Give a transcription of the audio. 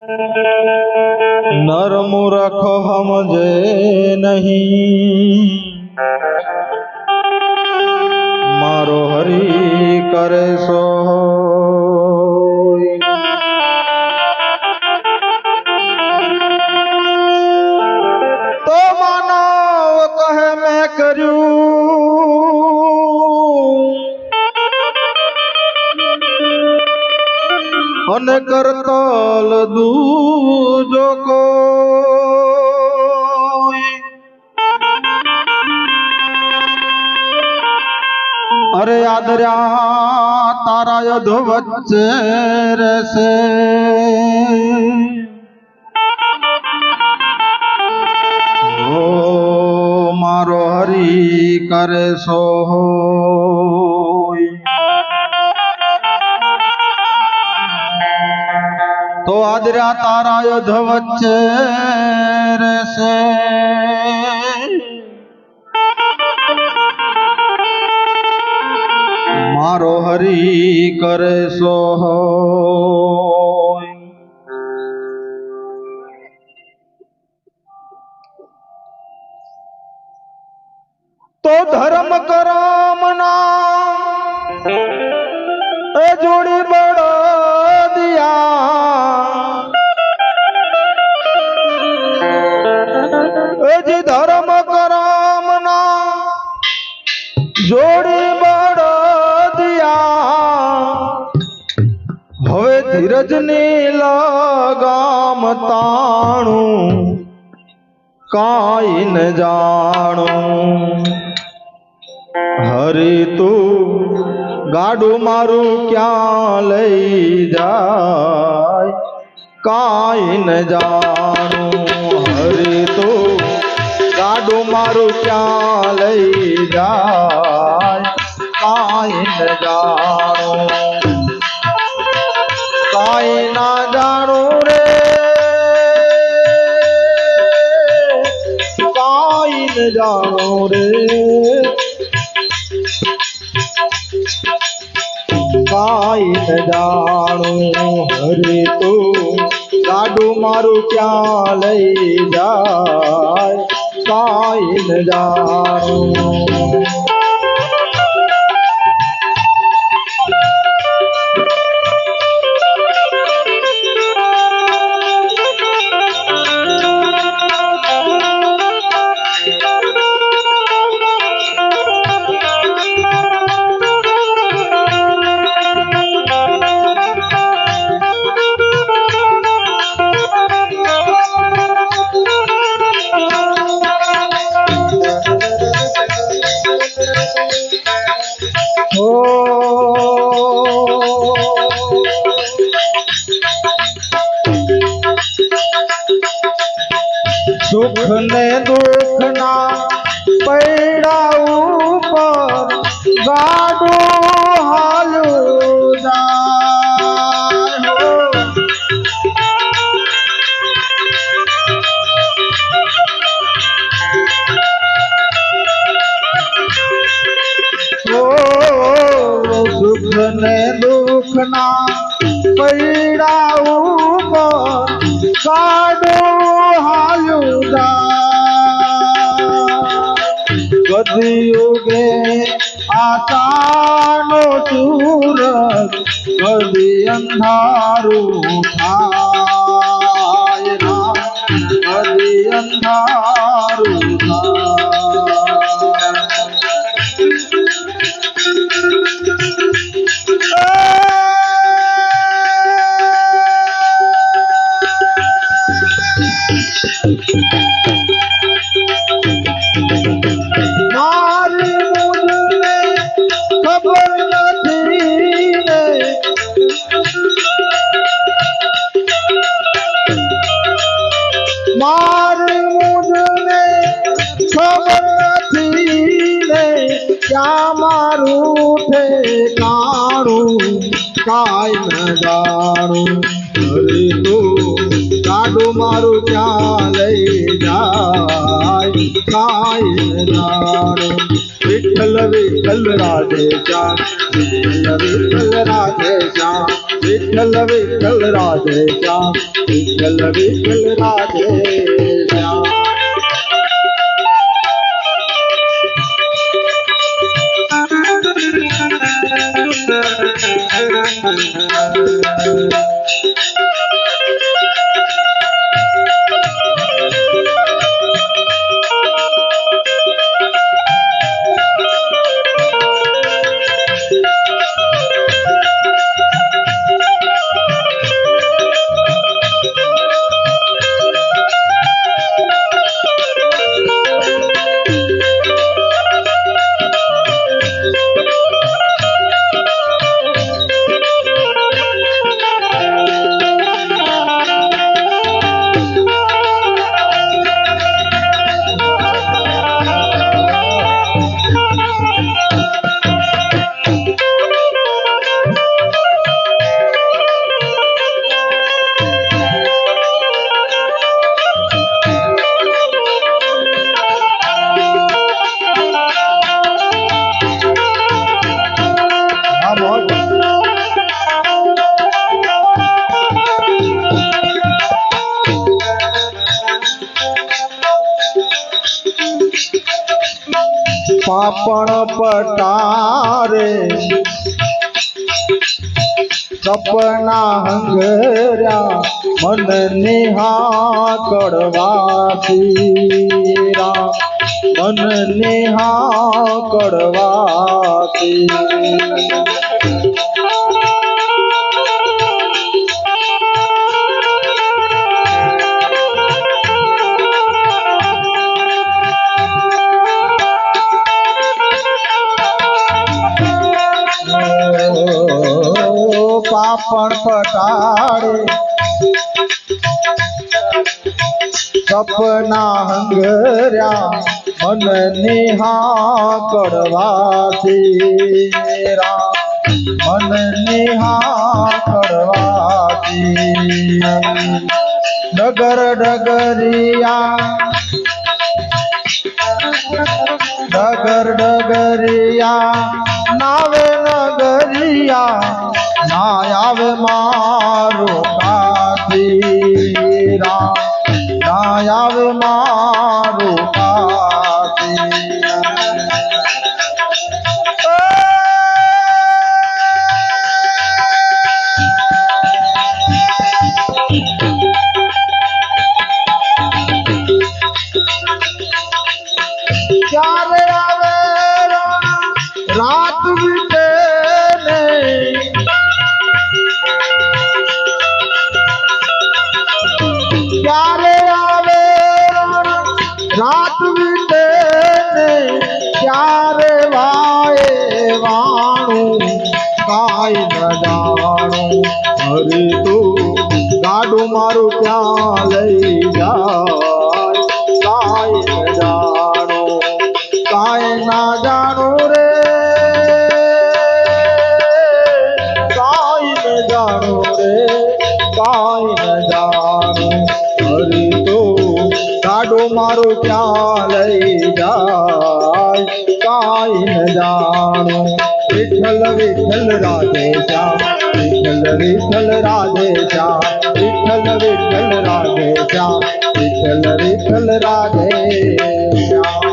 नर मूर्ख समझे नहीं, मारो हरि करे सो होय। तो मानव कहे मैं करूं, अने करतल दूजो कोई। अरे आदर्या तारा यद वच्चे रहसे, ओ मारो हरि करे सो होय। तो आदर्या तारा यद वच्चे रहसे, मारो हरि करे सो होय। तो धर्म करम ना ए जोड़ी बड़ा दिया, ए जी धर्म करम ना जोड़ी बड़ा दिया। हवे धीरज नी लगाम ताणू, काई न जाणू। हरि तू गाडू मारू क्या लई जाय, काई न जाणू। हरि तू गाडू मारू क्या लई जाय, काई न जाणू। काई ना जाणू रे, काई न जाणू रे, काई न जाणू। हरि तू गाडू मारू क्या लई जाय, काई न जाणू। सुख ने दुख ना पैड़ा ऊपर, गाडो हालो जाय हो। सुख ने दुख ना पैड़ा ऊपर, गाडो हालो कदियुगे आशानो सूरज, कदी अंधारू थाय राम, कदी अंधारू मारी मुझने खबर नहीं रे, मारी मुझने खबर नहीं रे, क्या मारू ठेकाणू, काई न जाणू। हरि तू गाडू मारू क्या लई जाय, काई न जाणू। विठ्ठल विठ्ठल राधे श्याम विठ्ठल राधे श्याम विठ्ठल राधे श्याम विठ्ठल राधे श्याम पापण पटारे सपना हंगर्या मन नेहा कड़वासी मन नेहा कड़वासी पापण पटारे सपना हंगर्या मन नेहा कड़वासी मन नेहा कड़वासी डगर डगरिया डगर डगरिया नावे नगरिया ना आवे मारो काशीरा ना आवे मारो काशी क्यारे आवे रात बीते क्यारे आवे रात बीते क्यारे वाए वाणु काई न जाणु हरि तू गाडू मारू क्या लई जाय काई न जाणु काई ना जाणु रे काई न जाणु रे काई न जाणु हरि तो गाडो मारो क्या लई जाय काई न जाणु विठ्ठल विठ्ठल राधे श्याम विठ्ठल राधे श्याम विठ्ठल राधे श्याम विठ्ठल राधे श्याम